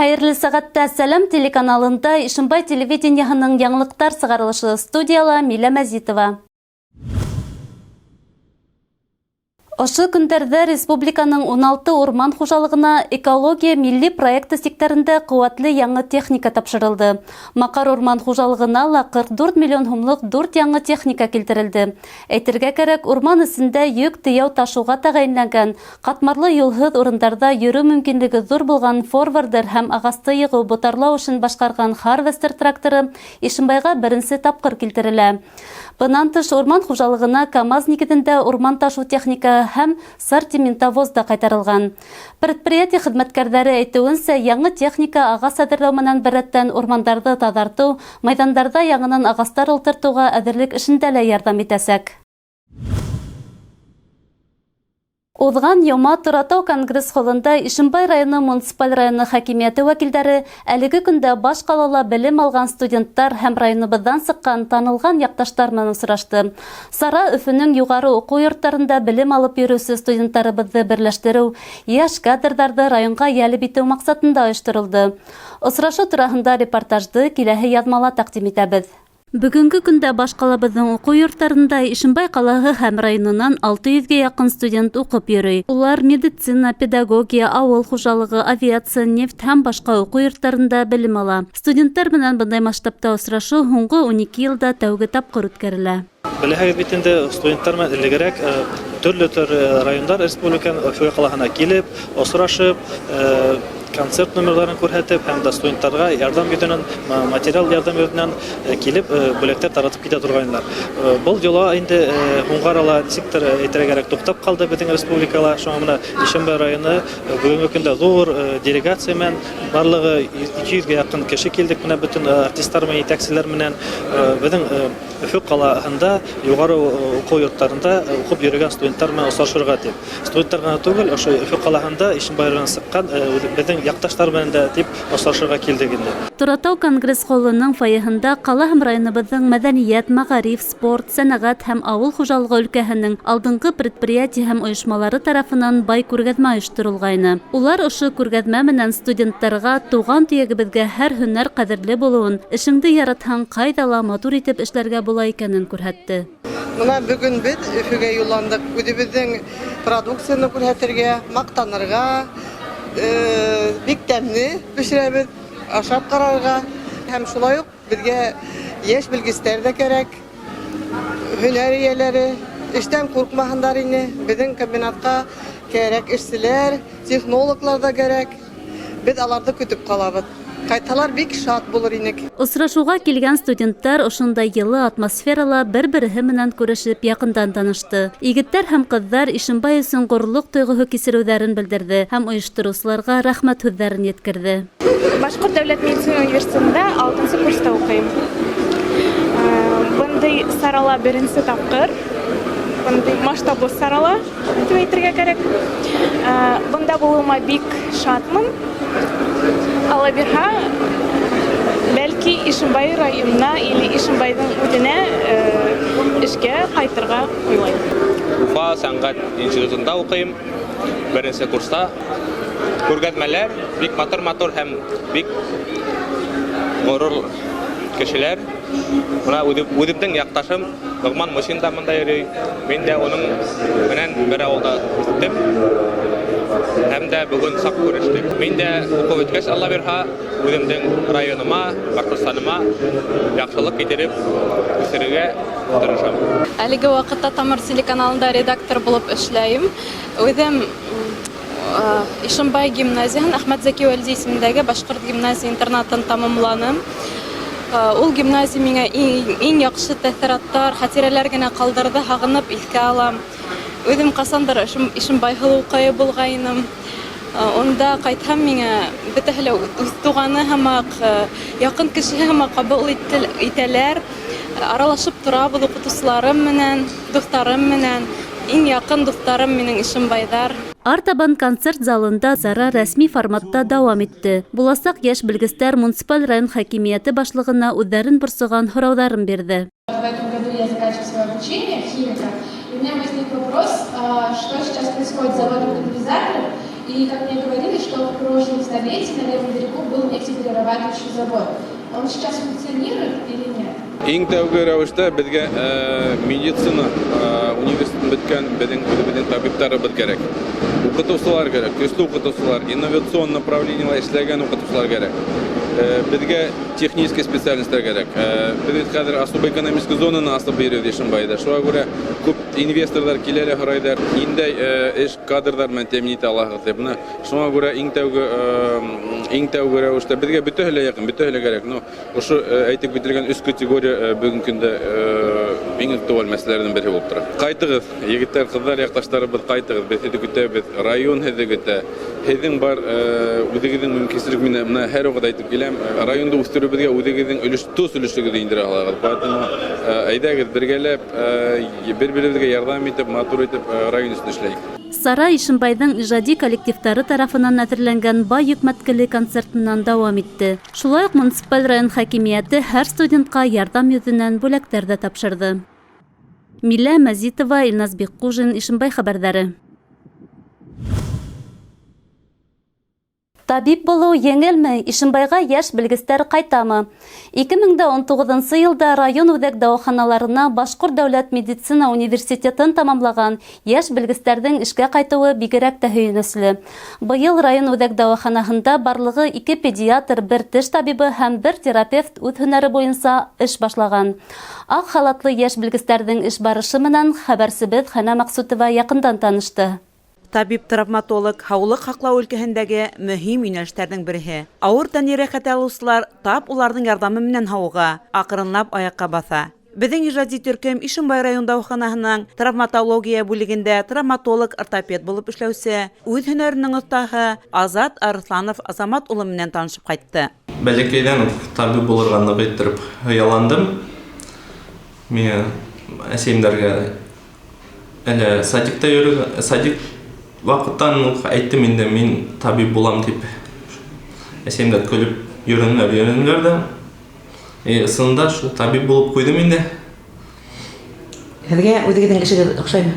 Хайырлы сәгатьтә Сәлам телеканалында Ишембай телевидениеһының яңлыктар сыгарылышы, студияла Милә Мәзитова. Ошы көндәрдә республиканың 16 урман хужалыгына экология милли проекты секторында куатлы яңа техника тапшырылды. Макар урман хужалыгына ла 44 миллион һумлык 4 яңа техника килтерелде. Әйтергә кирәк, урман исендә йөк тияу ташуга тәгаенләнгән, катмарлы юлһыҙ урындарда йөрү мөмкинлеге зур булган форвардер һәм агасты йыгу, ботарлау эшен башкарган Harvester тракторы Ишембайга беренче тапкыр килтерелә. Бынан тыш урман хужалыгына КАМАЗ нигеҙендә урман ташу техника һәм сортиментовоз да кайтарылган. Предприятие хеҙмәткәрҙәре әйтеүенсә, яңы техника ағас әҙерләү менән беррәттән урмандарҙы таҙартыу, майҙандарҙа яңынан ағастар ултыртыуға әҙерлек эшендә лә ярҙам итәсәк. Уҙған Йома Торатау конгресс холлында Ишембай районы муниципаль районы хакимияты вәкилдәре әлеге көндә баш ҡалала белем алған студенттар һәм районыбыҙҙан сыҡҡан танылған яҡташтар менән осрашты. Сара Өфөнөң юғары уҡыу йорттарында белем алып йөрөүсе студенттарыбыҙҙы берләштереү, йәш кадрҙарҙы районға йәлеп итеү маҡсатында ойошторолдо. Осрашыу тураһында репортажды киләһе яҙмала тәҡдим итәбеҙ. Бүгенге көндә баш ҡалабыҙҙың уҡыу йорттарында Ишембай ҡалаһы һәм районынан 600-гә яҡын студент уҡып йөрөй. Улар медицина, педагогия, ауыл хужалығы, авиация, нефть һәм башҡа уҡыу йорттарында белем ала. Студенттар менән бындай масштабта осрашыу һуңғы 12 йылда тәүге тапҡыр үткәрелә. Беләһегеҙ бит инде студенттар менән элегерәк төрлө райондар республиканың Өфө ҡалаһына килеп, осрашып, концерт номерларын күрһәтеп, һәм дә студенттарға ярдәм йөҙөнән, материал ярдәм йөҙөнән килеп, бүләктәр таратып китә торғайнылар. Был йола инде һуңғы арала нисектер әйтергә туҡтап ҡалды беҙҙең республикала. Шуңа менә Ишембай районы бүгенге көндә ҙур делегация менән, барлығы 200-гә яҡын кеше килдек менән, бөтөн артисттар менән, етәкселәр менән беҙҙең Өфө ҡалаһында юғары уҡыу йорттарында уҡып йөрөгән студенттар менән осрашырға тип. Студенттар ғына түгел, ошо Өфө ҡалаһында Ишембай районынан сыҡҡан беҙҙең яҡташтар менән дә тип осрашырға килдек инде. Торатау конгресс холлының фойеһында ҡала һәм районыбыҙҙың мәҙәниәт, мәғариф, спорт, сәнәғәт һәм ауыл хужалығы өлкәһенең алдынғы предприятие һәм ойошмалары тарафынан бай күргәҙмә ойошторолғайны. Улар ошо күргәҙмә менән студенттарға туған төйәгебеҙгә һәр һөнәр ҡәҙерле булыуын, эшеңде яратһаң ҡайҙа ла матур итеп эшләргә була икәнен күрһәтте. Мына бүгін беҙ Өфөгә юлландык. Үҙебеҙҙең продукцияны күрһәтергә, маҡтанырға, бик тәмле пешерәбеҙ, ашап ҡарарға. Һәм шулай уҡ беҙгә йәш белгестәр ҙә кәрәк, һөнәр эйәләре, эштән ҡурҡмаһындар ине. Беҙҙең комбинатҡа кәрәк эшселәр, технологлар ҙа кәрәк. Беҙ аларҙы көтөп ҡалабыҙ. Ҡайтһалар бик шат булыр инек. Осрашыуға килгән студенттар ошондай йылы атмосферала бер-береһе менән күрешеп яҡындан танышты. Егеттәр һәм ҡыҙҙар Ишембай өсөн ғорурлыҡ тойғоһо кисереүҙәрен белдерҙе һәм ойоштороусыларға рәхмәт һүҙҙәрен еткерҙе. Башҡорт дәүләт медицина университетында 6-нчы курста уҡыйым. Бындай сарала беренсе тапҡыр, бындай масштаблы сарала тип әйтергә кәрәк. Бында булыуыма бик шатмын. Алла бирһә, бәлки Ишембай районына или Ишембайҙың үҙенә эшкә ҡайтырға уйлайым. Уфа сәнғәт институтында уҡыйым, беренсе курста. Күргәҙмәләр бик матур һәм бик ғорур кешеләр. Бына үҙемдең яҡташым Нуғман Мусин да мында йөрөй. Мин дә уның менән бер ауылда үҫтем. Һәм дә бөгөн саҡ күрештек. Мин дә уҡып үткәс, Алла бирһә, үҙемдең районыма, Башҡортостаныма яҡшылыҡ китереп үҫтерергә тырышам. Әлеге ваҡытта Тамыр телеканалында редактор булып эшләйем. Үҙем Ишембай гимназияһын, Әхмәт Зәки Вәлди исемендәге Башҡорт гимназия интернатын тамамланым. Ул гимназия миңә иң яҡшы тәьҫораттар, хәтирәләр генә ҡалдырҙы, һағынып иҫкә алам. Үҙем ҡасандыр Ишембай һылыуҡайы булғайным. Унда ҡайтһам, миңә бөтәһе лә үҙ туғаны һымаҡ, яҡын кешеһе һымаҡ ҡабул итәләр. Аралашып торабыҙ уҡытыусыларым менән, дуҫтарым менән. Иң яҡын дуҫтарым минең Ишембайҙар. Артабан концерт залында сара рәсми форматта дауам итте. Буласаҡ йәш белгестәр муниципаль район хакимияты башлығына үҙҙәрен борсоған һорауҙарын бирҙе. В этом году я заканчиваю свое обучение химика. И у меня возник вопрос, что сейчас происходит с заводом катализаторов И, как мне говорили, что в прошлом столетии на левом берегу был нефтеперерабатывающий завод. Он сейчас функционирует или нет? Иң тәүге рәвештә безгә медицина университетын беткән безнең табибларыбыз кирәк. Укытучылар кирәк, көчле укытучылар, инновацион направлениелар эшләгән укытучылар кирәк. Безгә технический специалистлар кирәк. Без хәзер особо экономический зонаны асып бирәбез Ишембайда. Шуңа күрә күп инвесторлар киләләр, харайдар. Инде эш кадрдар белән тәэмин итә алабыз дип. Шуңа күрә иң тәүге рәвештә безгә бөтенләй якын, бөтенләй кирәк. Ошо әйтеп бетергән үз категория бүгенге көндә иң актуаль мәсьәләләрдән бере булып тора. Кайтыгыз, егетләр, кызлар, якташларыбыз, кайтыгыз. Без көтәбез, район көтә. Һезнең бар үзегезнең мөмкинлек менә һәр вакыт әйтеп киләм. Районда үстерүбезгә үзегезнең өлешегезне индерә алабыз. Поэтому әйдәгез бергәләп бер-беребезгә ярдәм итеп, матур итеп район өстендә эшләйик. Сара Ишембайдың ижади коллективтары тарафынан әзерләнгән бай йөкмәткеле концертыннан дәвам итте. Шулай ук муниципаль район хакимияте һәр студентка ярдәм йөзеннән бүләктәр дә тапшырды. Милә Мәзитова, Илназ Беккужин, Ишембай хәбәрләре. Табиб булу еңелме? Ишембайга яшь белгечләр кайтамы? 2019 елда район үҙәк дауаханаларына Башҡорт дәүләт медицина университетын тамамлаган яшь белгечләрҙең эшкә ҡайтыуы бигерәк тә һөйөнөслө. Быйыл район үҙәк дауаханаһында барлығы 2 педиатр, 1 теш табибы һәм 1 терапевт үҙ һөнәре буйынса эш башлаган. Ак халатлы яшь белгечләрҙең эш барышы менән хәбәрсебеҙ Хәнә Мәҡсүтова яҡындан танышты. Табиб-травматолог һаулыҡ һаҡлау өлкәһендәге мөһим йүнәлештәрҙең береһе. Ауыр тән йәрәхәте алыусылар тап уларҙың ярҙамы менән һауыға, аҡрынлап аяҡҡа баҫа. Беҙҙең ижади төркөм Ишембай район дауаханаһының травматология бүлегендә травматолог-ортопед булып эшләүсе, үҙ һөнәренең оҫтаһы Азат Арыҫланов Азамат улы менән танышып ҡайтты. Бәләкәйҙән табип булырға ныҡ иттереп хыялландым. Мин әсәйемдәргә әле садикта йөрөгән, садик ваҡыттан әйттем инде, мин табип булам тип. Әсәйемдәр көлөп йөрөнөләр дә. Ысынында шул табип булып ҡуйҙым инде. Һеҙгә үҙегеҙҙең эшегеҙ оҡшаймы?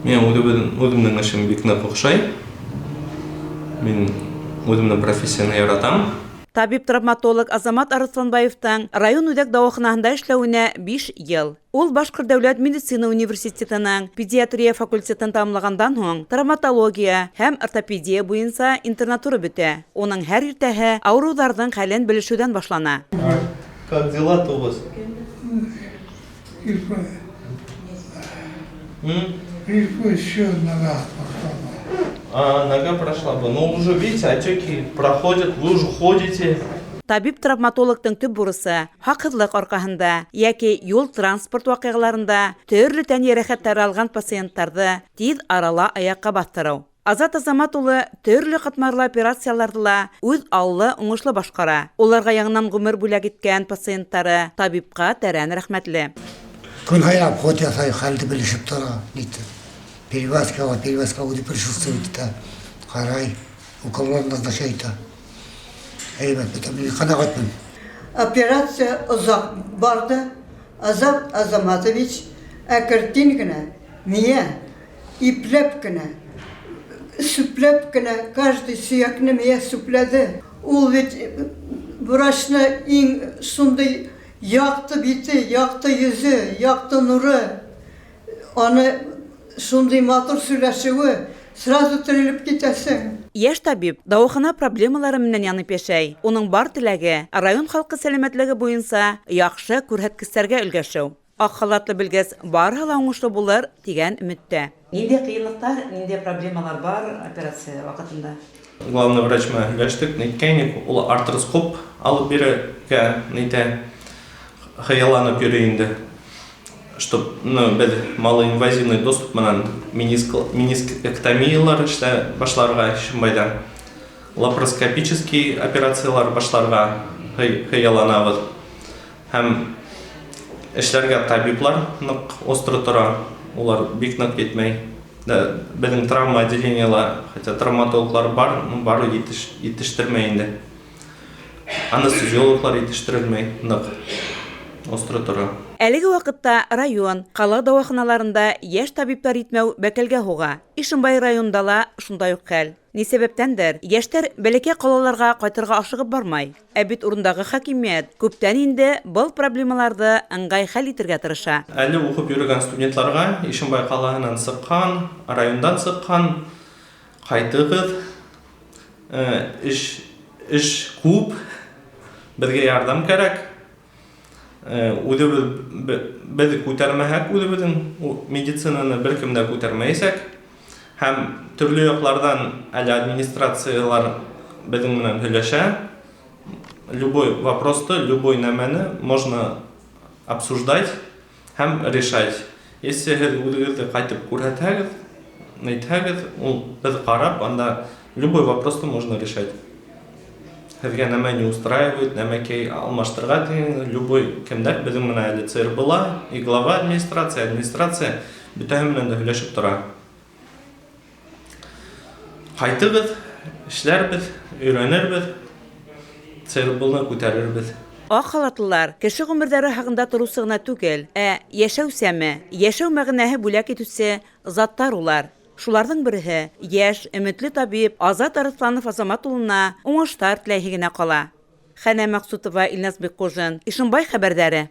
Мин үҙемнең эшем бик ныҡ оҡшай. Мин үҙемнең профессияны яратам. Табиб-травматолог Азамат Арыҫланбаевтың район үҙәк дауаханаһында эшләүенә 5 йыл. Ул Башҡорт дәүләт медицина университетының педиатрия факультетын тамамлағандан һуң травматология һәм ортопедия буйынса интернатура бөтә. Уның һәр иртәһе ауырыуҙарҙың хәлен белешеүҙән башлана. Как дела-то у вас? Нога прошла бы. Но уже, видите, отеки проходят, вы уже ходите. Табиб-травматологтың төп бурысы хаҡһыҙлык арҡаһында йәки юл транспорт ваҡиғаларында төрлө тән йәрәхәттәре алған пациенттарҙы тиҙ арала аяҡҡа баҫтырыу. Азат Азамат улы төрлө ҡатмарлы операцияларҙы ла үҙ аллы уңышлы башҡара. Уларға яңынан ғүмер бүләк иткән пациенттары табипҡа тәрән рәхмәтле. Көн һайрап ход ясай, хәлде белешеп тора. Перевязка үҙе присутствует итә. Ҡарай, уколдар назначай итә. Әйбәт, мин ҡанағатмын. Операция ұзақ барды. Азат Азаматович әкертин генә, мия, ипләп кенә, сүпләп кенә, каждый сөйәкне мия сүпләде. Ул бит врачны иң шундай яҡты бите, яҡты йөҙө, яҡты нуры. Аны шундай матур сөйләшеүе, сразу терелеп китәсең. Йәш табиб дауахана проблемалары менән янып йәшәй. Уның бар теләге район халҡы сәләмәтлеге буйынса яҡшы күрһәткестәргә өлгәшеү. Аҡ халатлы белгәс, барыһы ла уңышлы булыр дигән өмөттә. Ниндәй ҡыйынлыҡтар, ниндәй проблемалар бар операция ваҡытында? Главный врач менән һөйләштек, нейткәйник, ул артроскоп алып бирергә, нитә хыялланып йөрөй инде. Чтоб беҙ малоинвазивный доступ менән менискектомиялар эшлә башларға Ишембайда, лапароскопический операциялар башларға хыялланабыҙ. Һәм эшләргә табиблар ныҡ остры тора, улар бик ныҡ етмәй. Беҙҙең травма отделениела, хотя травматологлар бар, бары етештермәй инде. Анестезиологлар етештерелмәй, ныҡ остры тора. Әлеге вакытта район, кала дәваханаларында яшь табиблар итмәү бәкәлгә һуга. Ишембай районында ла шундай ук хәл. Ни сәбәптәндер, яшьтәр бәләкәй калаларга кайтырга ашыгып бармай. Ә бит урындагы хакимият күптән инде был проблемаларны ыңгай хәл итәргә тырыша. Әле укып йөргән студентларга Ишембай калаһыннан сыккан, райондан сыккан, кайтыгыз, эш күп, безгә ярдәм кирәк. Без күтәрмәһәк, үзебезнең медицинаны беркем дә күтәрмәйсәк, һәм төрле яклардан әле администрациялар безнең белән һөйләшә. Любой вопросты, любой нәмәне можно обсуждать һәм решать. Если үзегезне кайтып күрһәтәгез, әйтәгез, без карап, анда любой вопросты можно решать. Һезгә нәмә не устраивает, нәмәкәй алмаштырга дигән, любой кемдер безнең менә әле ЦР була, и глава администрация бөтәһе белән дә һөйләшеп тора. Кайтыгыз, эшләрбез, өйрәнербез, ЦР-булны күтәрербез. Ак халатлылар кеше гомерләре хакында торысы гына түгел, яшәү сәме, яшәү мәгънәһе бүләк итүсе заттар улар. Шуларның бере яшь, өметле табиб Азат Арысланов Азамат улына уңыштар теләһе генә кала. Хәнә Максутова, Илназ Беккожин, Ишембай хәбәрләре.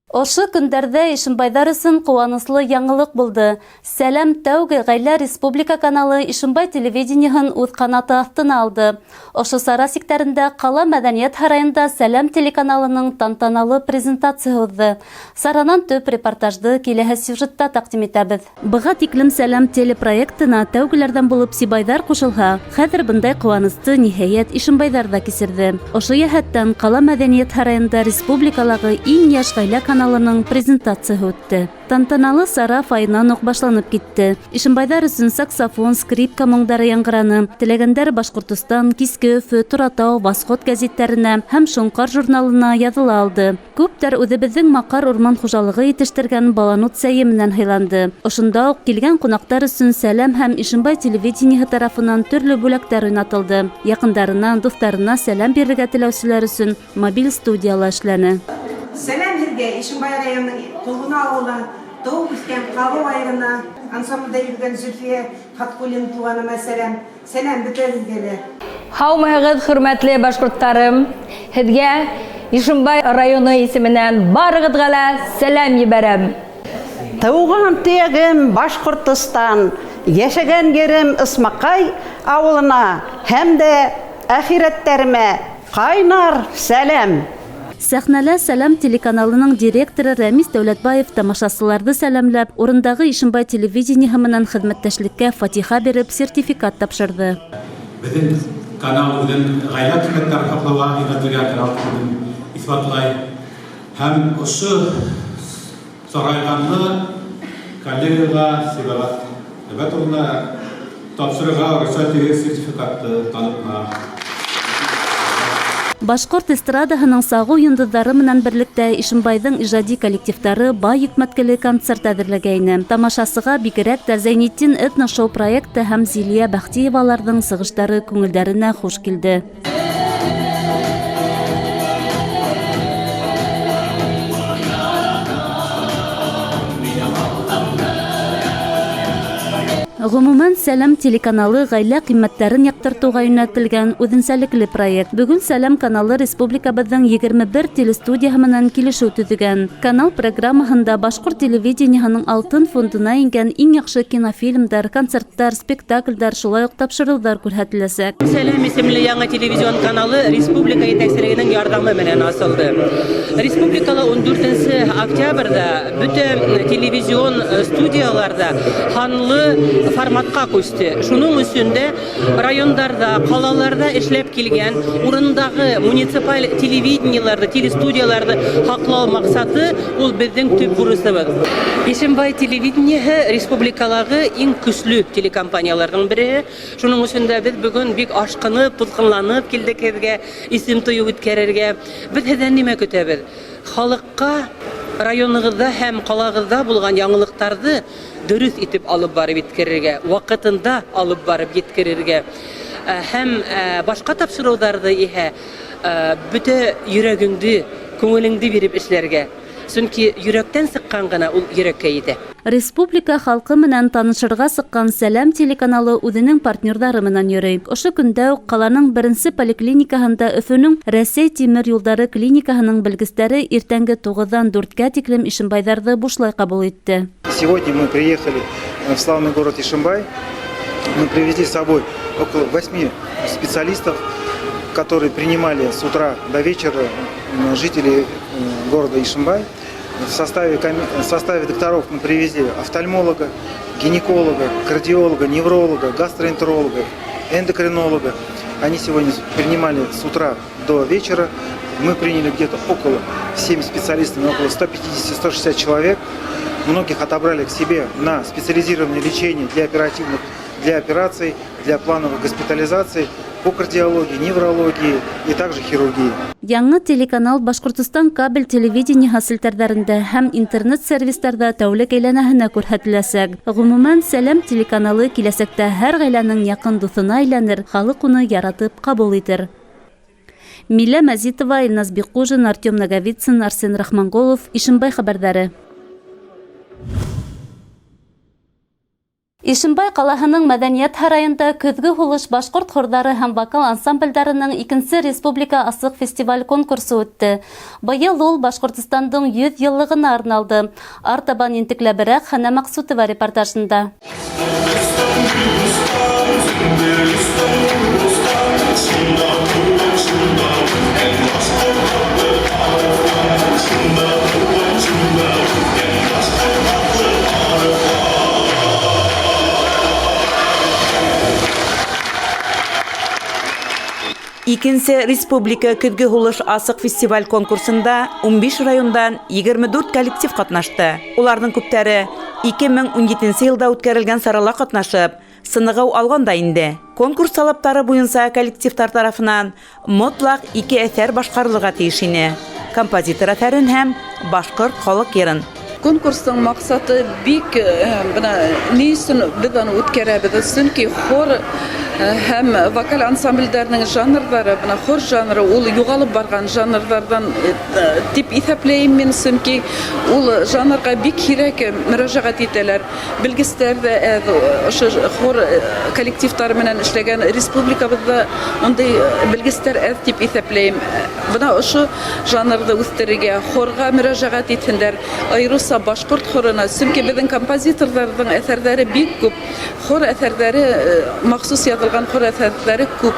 Ошо көндәрдә Ишембайдар өсөн куанычлы яңалык булды. Сәлам тәүге гаилә республика каналы Ишембай телевидениеһын үз канаты астына алды. Ошо сара сектәрендә Кала мәдәният һарайында Сәлам телеканалының тантаналы презентациясы узды. Саранан төп репортажды киләһе сюжетта тәкъдим итәбез. Быга тиклем Сәлам телепроектына тәүгеләрдән булып Сибайдар кушылһа, хәзер бындай куанычты ниһаять Ишембайдарда кисерде. Ошо яһәттән Кала мәдәният һарайында республикалагы иң яшь гаилә каналының презентациясы үтте. Тантаналы сара файнан ук башланып китте. Ишембайдар өсөн саксофон, скрипка моңдары яңгыраны. Теләгәндәр Башкортстан, Киске Өфө, Торатау, Восход гәзитләренә һәм Шуңкар журналына языла алды. Күптәр үзебезнең Макар урман хуҗалыгы итештергән баланут сәйе менән һыйланды. Ошонда ук килгән кунаклар өсөн Сәлам һәм Ишембай телевидениеһы тарафынан төрле бүләктәр уйнатылды. Якындарына, дусларына сәлам бирергә теләүчеләр өсөн мобиль студиялар эшләнә. Сәлам һеҙгә Ишембай районының Толғына ауылы, тыуып үскән Ҡабыл айырына, ансамбльда йөрөгән Зөлфиә Хатҡуллин туғаныма сәлам. Сәлам бөтәгеҙгә лә. Һаумыһығыҙ, хөрмәтле башҡорттарым. Һеҙгә Ишембай районы исеменән барығыҙға ла сәлам ебәрәм. Тыуған төйәгем Башҡортостан, йәшәгән ерем Ысмаҡай ауылына һәм дә әхирәттәремә ҡайнар сәлам. Сәхнәлә Сәлам телеканалының директоры Рәмис Дәүләтбаев тамашасыларҙы сәләмләп, урындағы Ишембай телевидениеһы менән хеҙмәттәшлеккә фатиха биреп, сертификат тапшырҙы. Беҙҙең канал үҙен ғаилә ҡиммәттәрен һаҡлауға хеҙмәтергә кәрәклеген иҫбатлай. Һәм ошо сарайғанлы коллегаға Сибәғәт улына тапшырырға рөхсәт итергән сертификатты танытма. Башҡорт эстрадаһының сағыу йондоҙҙары менән берлектә Ишембайҙың ижади коллективтары бай йөкмәткеле концерт әҙерләгәйне. Тамашасыға бигерәк тә Зәйнетдин этно-шоу проекты һәм Зилиә Бәхтиеваларҙың сығыштары күңелдәренә хуш килде. Ғөмүмән, Сәлам телеканалы ғаилә ҡиммәттәрен яҡтыртыуға йүнәлтелгән үҙенсәлекле проект. Бөгөн Сәлам каналы республикабыҙҙың 21 телестудияһы менән килешеү төҙөгән. Канал программаһында Башҡорт телевидениеһының алтын фондына ингән иң яҡшы кинофильмдар, концерттар, спектаклдәр, шулай уҡ тапшырыуҙар күрһәтеләсәк. Сәлам исемле яңы телевизион каналы республика етәкселегенең ярҙамы менән асылды. Республикала 14 октябрҙа бөтә телевизион студияларҙа һанлы форматқа күсте. Шуның өсөн дә райондарда, ҡалаларҙа эшләп килгән урындағы муниципаль телевидениеларҙы, телестудияларҙы һаҡлау маҡсаты ул беҙҙең төп бурысыбыҙ. Ишембай телевидениеһы республикалағы иң көслө телекомпанияларҙың береһе. Шуның өсөн дә беҙ бөгөн бик ашҡынып, туҙғынланып килдек һеҙгә, исем тойоу үткәрергә. Беҙ һеҙҙән нимә көтәбеҙ? Халыҡҡа районығыҙҙа һәм ҡалағыҙҙа булған яңылыҡтарҙы дөрөҫ итеп алып барып еткерергә, ваҡытында алып барып еткерергә. һәм башка тапшыруларны иһә бөтә йөрәгеңде, күңелеңде биреп эшләргә. Чөнки йөрәктән сыккан гына ул йөрәккә итә. Республика халкы менән танышырга сыккан Сәлам телеканалы үзенең партнерлары менән йөрөй. Ошо көндә үк каланың беренче поликлиникаһында Өфөнең Рәсәй тимер юлдары клиникаһының белгечләре иртәнге 9-дан 4-кә тиклем Ишембайҙарҙы бушлай кабул итте. Сегодня мы приехали в славный город Ишембай. Мы привезли с собой около 8 специалистов, которые принимали с утра до вечера жителей города Ишембай. В составе докторов мы привезли офтальмолога, гинеколога, кардиолога, невролога, гастроэнтеролога, эндокринолога. Они сегодня принимали с утра до вечера. Мы приняли где-то около 7 специалистов, около 150-160 человек. Многих отобрали к себе на специализированное лечение для операций, для плановой госпитализации по кардиологии, неврологии и также хирургии. Яңы телеканал Башкортостан кабель телевидение селтәрләрендә һәм интернет-сервисларда тәүлек әйләнәһенә күрһәтеләсәк. Гомумән, Сәлам телеканалы киләсәктә һәр гаиләнең якын дуҫына әйләнер, халык уны яратып кабул итер. Милә Мәзитова, Илназ Биккужин, Артем Наговицын, Арсен Рахманголов, Ишембай хәбәрдәре. Ишембай ҡалаһының Мәҙәниәт һарайында көҙгө һулыш башҡорт хорҙары һәм вокал ансамбльдарының 2-нче республика асыҡ фестиваль конкурсы үтте. Быйыл ул Башҡортостандың 100 йыллығына арналды. Артабан интекләберәк Хана Маҡсутова репортажында. Икенсе республика көҙгө һулыш асыҡ фестиваль конкурсында 15 райондан 24 коллектив ҡатнашты. Уларҙың күптәре 2017 йылда үткәрелгән сарала ҡатнашып, сынығыу алғанда инде. Конкурс талаптары буйынса коллективтар тарафынан мотлаҡ 2 әҫәр башҡарылырға тейеш ине. Композитор әҫәрен һәм башҡорт халыҡ йырын. Конкурстың маҡсаты бик ни өсөн беҙ аны үткәрәбеҙ? Сөнки хор һәм вокал ансамбльдәренең жанрҙары, хор жанры ул юғалып барған жанрҙарҙан дип иҫәпләйем мин, сөнки ул жанрға бик һирәк мөрәжәғәт итәләр. Белгестәр ҙә ошо хор коллективтары менән эшләгән республикабыҙҙа ундай белгестәр әҙ дип иҫәпләйем. Бына ошо жанрҙы үҫтерергә, хорға мөрәжәғәт итһендәр, айырыуса башҡорт хорына, сөнки беҙҙең композиторҙарҙың әҫәрҙәре бик күп, хор әҫәрҙәре, махсус яҙылған хор әҫәрҙәре күп.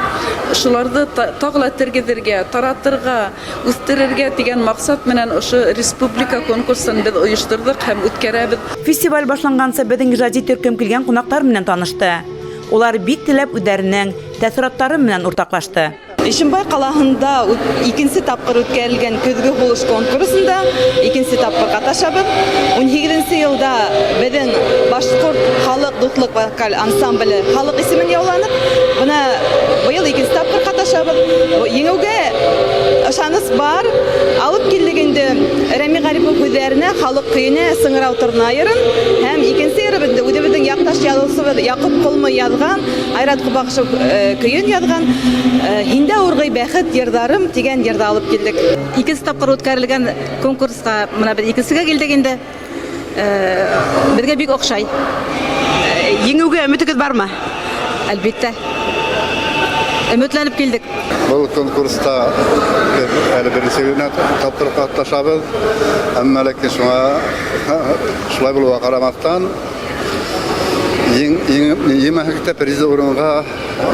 Шуларҙы тағы ла тергеҙергә, таратырға, үҫтерергә тигән маҡсат менән ошо республика конкурсын беҙ ойошторҙоҡ һәм үткәрәбеҙ. Фестиваль башланғансы беҙҙең ижади төркөм килгән ҡунаҡтар менән танышты. Улар бик теләп үҙҙәренең тәьҫораттары менән уртаҡлашты. Ишембай ҡалаһында 2-нче тапҡыр үткәрелгән көҙгө һулыш конкурсында 2-нче тапҡыр ҡатнашабыҙ. 18-нче йылда беҙҙең башҡорт халыҡ дуҫлыҡ вокаль ансамбле халыҡ исемен яуланыҡ. Бына быйыл 2-нче тапҡыр ҡатнашабыҙ. Еңеүгә ышаныс бар. Алып килдек инде Рәми Ғарипов һүҙҙәренә, халыҡ көйөнә, Сыңырау Торнайырын һәм 2-нче йырыбыҙҙы үҙебеҙҙең яҡташ яҙыусыбыҙ Яҡуп Ҡолмо яҙған, Айрат Ҡубаҡышев көйөн яҙған. Һиндә урғый бәхет йырҙарым тигән йырҙы алып килдек. 2-нче тапҡыр үткәрелгән конкурсҡа мына беҙ 2-нсегә килдек инде. Беҙгә бик оҡшай. Еңеүгә өмөтөгөҙ бармы? Әлбиттә. Өмөтләнеп килдек. Был конкурста әле беренче тапҡыр ҡатнашабыҙ. Әммә ләкин шулай булыуға ҡарамаҫтан, еңмәһәктә приз урынға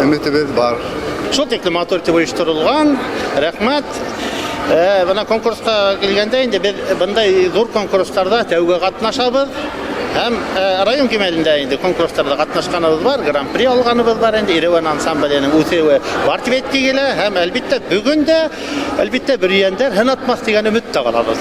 өмөтөбөҙ бар. Шул тиклем матур итеп ойошторолған, рәхмәт. Бына конкурска килгәндә инде беҙ бындай ҙур конкурстарда тәүгә ҡатнашабыҙ. Һәм район кимәлендә инде конкурстарда ҡатнашҡаныбыҙ бар, гран-при алғаныбыҙ бар инде, Ереван ансамбленың үҫеүе бар тип әйткегелә, һәм әлбиттә бөгөн дә әлбиттә бөрйәндәр һынатмаҫ дигән өмөттә ҡалабыҙ.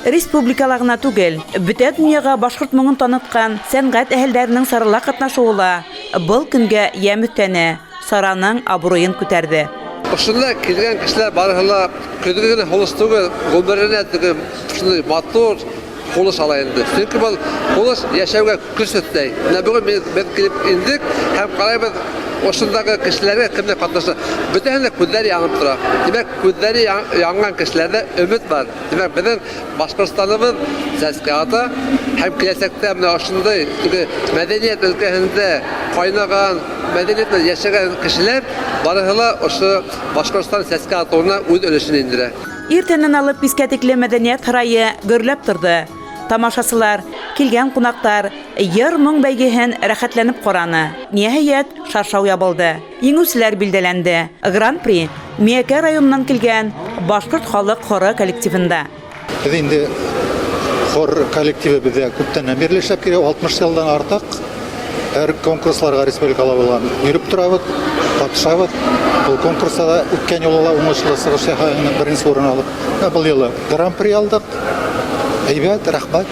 Республикала ғына түгел, бөтә донъяға башҡорт моңон танытҡан сәнғәт әһелдәренең сарала ҡатнашыуы ла был көнгә ямүттәне, сараның абруйын күтәрде. Ошында килгән кешеләр барыһы көҙгө генә холыш түгел, гомеренә түгел, шундый матур холыш ала инде. Чөнки был холыш яшәүгә көс өстәй. Менә бүген без килеп индек һәм карайбыз ошындагы кешеләргә кемне катнаша. Бөтенләй күҙләре янып тора. Димәк, күҙләре янган кешеләрдә өмет бар. Димәк, безнең Башкортстаныбыз сәскә ата һәм киләсәктә менә ошындай мәдәният өлкәһендә кайнаган, мәдәниятне яшәгән кешеләр барыһы ошо Башкортстан сәскә атуына үз өлешен индерә. Иртәннән алып кискә тиклем мәдәният һарайы гөрләп торды. Тамашасылар, килгән кунактар йыр-моң бәйгеһен рәхәтләнеп караны. Ниһаять, шаршау ябылды. Еңүчеләр билдәләнде. Гран-при Миякә районыннан килгән Башкорт халык хоры коллективында. Без инде хор коллективы бездә күптән бирле эшләп килә, 60 елдан артык. Һәр конкурсларга республикала булган йөреп торабыз, катнашабыз. Бу конкурста үткән елда уңышлы сыгыш яһаган беренче урын алып, бу елда гран-при алдык. Әйбәт, рәхмәт.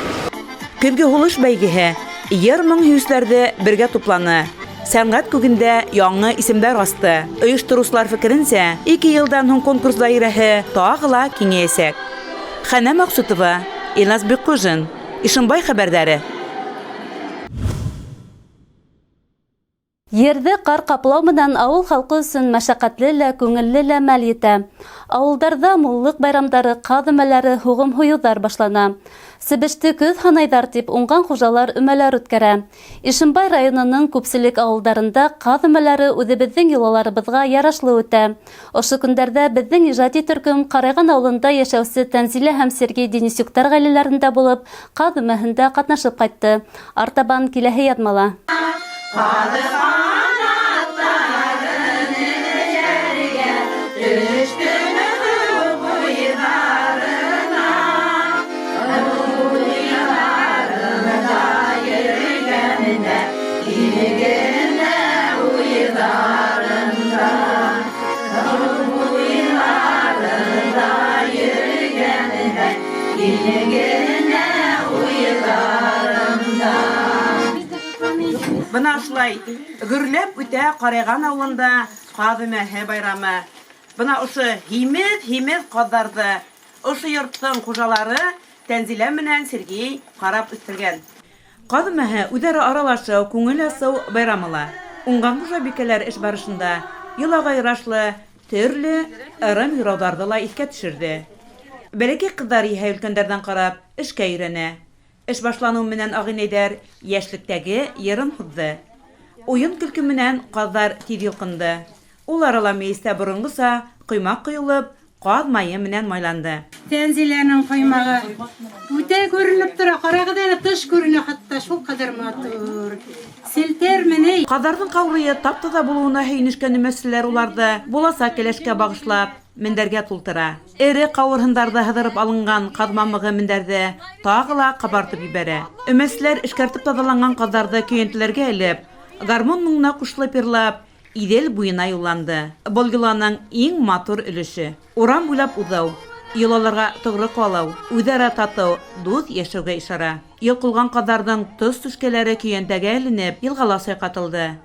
Көҙгө һулыш бәйгеһе йыр-моң һөйүсләрҙе бергә тупланы. Сәнгать күгендә яңы исемдәр асты. Оештырыусылар фекеренсә, 2 йылдан һуң конкурс даирәһе тагы ла киңәйәсәк. Хәнә Максутова, Илназ Беккужин, Ишембай хәбәрдәре. Ерҙе ҡар ҡаплау менән ауыл халҡы өсөн мәшәҡәтле лә, күңелле лә мәл етә. Ауылдарҙа муллыҡ байрамдары, ҡаҙ өмәләре, һуғым һуйыуҙар башлана. Себеште көҙ һанайҙар тип уңған хужалар өмәләр үткәрә. Ишембай районының күпселек ауылдарында ҡаҙ өмәләре үҙебеҙҙең йолаларыбыҙға ярашлы үтә. Ошо көндәрҙә беҙҙең ижади төркөм Ҡарайған ауылында йәшәүсе Тәнзилә һәм Сергей Денисюктар ғаиләләрендә булып, ҡаҙ өмәһендә ҡатнашып ҡайтты. Артабан киләһе яҙмала. Бына шулай гөрләп үтә Ҡарайған ауылында ҡаҙ өмәһе байрамы. Бына ошо һимеҙ ҡаҙҙарҙы ошо йорттоң хужалары Тәнзилә менән Сергей ҡарап үҫтергән. Ҡаҙ өмәһе үҙәре аралашыу, күңел асыу байрамы ла. Уңған хужабикәләр эш барышында йылаға ярашлы төрлө ырым юрауҙарҙы ла иҫкә төшөрҙө. Бәләкәй ҡыҙҙар иһә өлкәндәрҙән ҡарап эшкә өйрәнә. Эш башланыу менән ағинәйҙәр йәшлектәге йырын һуҙҙы. Уйын көлкө менән ҡаҙҙар тиҙ йылҡынды. Ул арала мейестә боронғоса ҡоймаҡ ҡойолоп, ҡаҙ майы менән майланды. Тәнзиләнең ҡоймағы үтә күренеп тора. Ҡарағыҙ әле, тыш күренә хатта, шул ҡаҙар матур. Селтәрме ни? Ҡаҙҙарҙың ҡаурыйы тап-таҙа булыуына һөйөнөшкән өмәселәр уларҙы буласаҡ кәләшкә бағышлап мендәргә тултыра. Эре ҡауырһындарҙы һыҙырып алынған ҡаҙ мамығы мендәрҙе тағы ла ҡабартып ебәрә. Өмәселәр эшкәртеп таҙаланған ҡаҙҙарҙы көйөнтөләргә элеп, гармон моңона ҡушылып йырлап, Идел буйына юлланды. Был йоланың иң матур өлөшө. Урам буйлап уҙыу, йолаларға тоғро ҡалыу, үҙара татыу, дуҫ йәшәүгә ишара. Йылҡылған ҡаҙҙарҙың тоз түшкәләре көйәнтәгә эленеп, йылғала сайҡатылды.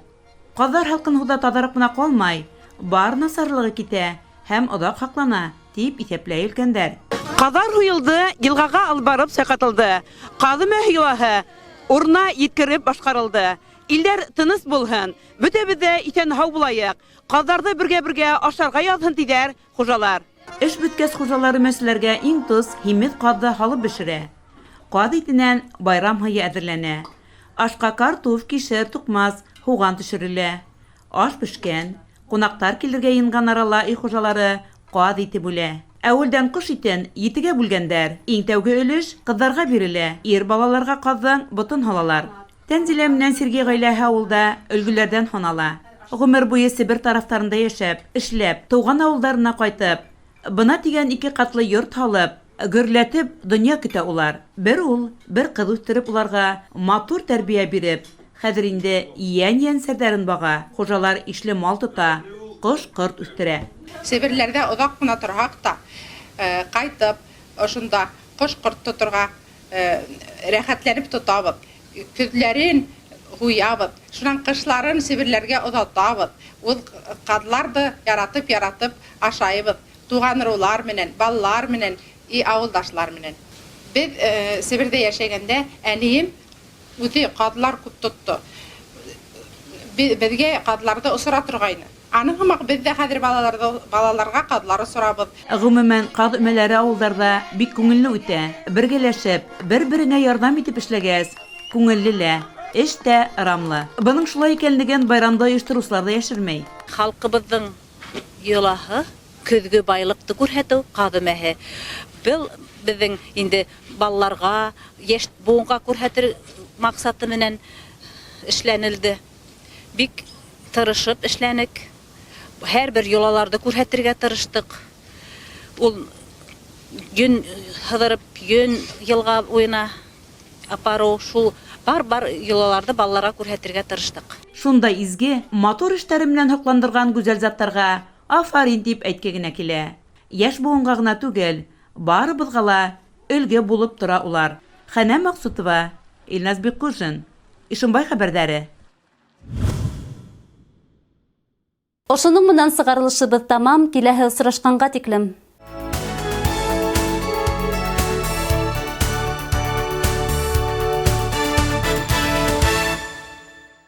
Ҡаҙҙар һалҡын һыуҙа таҙарып ҡына ҡалмай, бар насарлығы китә һәм оҙаҡ һаҡлана, тип иҫәпләй өлкәндәр. Ҡаҙҙар һуйылды, йылғаға алып барып сайҡатылды. Ҡаҙ өмәһе йолаһы урына еткереп башҡарылды. Илдәр тыныс булһын, бөтәбеҙҙә иҫән һау булайыҡ, ҡаҙҙарҙы бергә-бергә ашарға яҙһын тиҙәр хужалар. Эш бөткәс хужалар өмәселәргә иң тос һимеҙ ҡаҙҙы һалып бешерә. Ҡаҙ итенән байрам һыйы әҙерләнә. Ашҡа картуф, кишер, туҡмас, һуған төшөрөлә. Аш пешкән, ҡунаҡтар килергә йыйынған арала үй хужалары ҡаҙ ите бүлә. Әүелдән ҡош итен 7-гә бүлгәндәр. Иң тәүге өлөш ҡыҙҙарға бирелә. Ир балаларға ҡаҙҙың ботон һалалар. Тәнзилә менән Сергей ғаиләһе ауылда өлгөләрҙән һанала. Ғүмер буйы Себер тарафтарында йәшәп, эшләп, тыуған ауылдарына ҡайтып, бына тигән 2 ҡатлы йорт һалып, гөрләтеп донъя көтә улар. Бер ул, бер ҡыҙ үҫтереп уларға матур тәрбиә биреп, хәҙер инде йән-йәнсәрҙәрен баға, хужалар ишле мал тота, ҡош-ҡорт үҫтерә. Себерләрҙә оҙаҡ ҡына торһаҡ та, ҡайтып, ошонда ҡош-ҡорт тоторға рәхәтләнеп тотабыҙ. Көҙләрен куябыз. Шунан кышларын Сибирләргә озатабыз. Ул кадларды яратып ашайбыз. Туган рулар менен, балалар менен, и авылдашлар менен. Без Сибирдә яшәгәндә әнием үзе кадлар күп тотты. Безгә кадларды усыра торгайны. Аның хымак без дә хәзер балаларга кадлары сорабыз. Гомумән, кад өмәләре авылдарда бик күңелле үтә. Бергәләшеп, бер-беренә ярдәм итеп эшләгәс, күңеллеле, эш тә рамлы. Буның шулай икәнлеген байрамда оештыручылар да яшермәй. Халкыбызның йолаһы көзгө байлыкты күрһәтү кадымәһе. Безнең инде балаларга, яшь буынга күрһәтер максаты менән эшләнелде. Бик тырышып эшләнек. Һәр бер йолаларды күрһәтергә тырыштык. Ул gün хыдырып, gün елга уена апару, шул бар йолаларды балаларга күрһәтергә тырыштык. Шунда изге, мотор эшләре белән һокландырган гүзәл заттарга афарин дип әйткә генә килә. Яшь буынга гына түгел, барыбызга ла өлге булып тора улар. Хәнә Максутова, Илназ Беккужин, Ишембай хәбәрләре. Ошының менән сыгарылышыбыз тамам, киләһе осрашканга тиклем.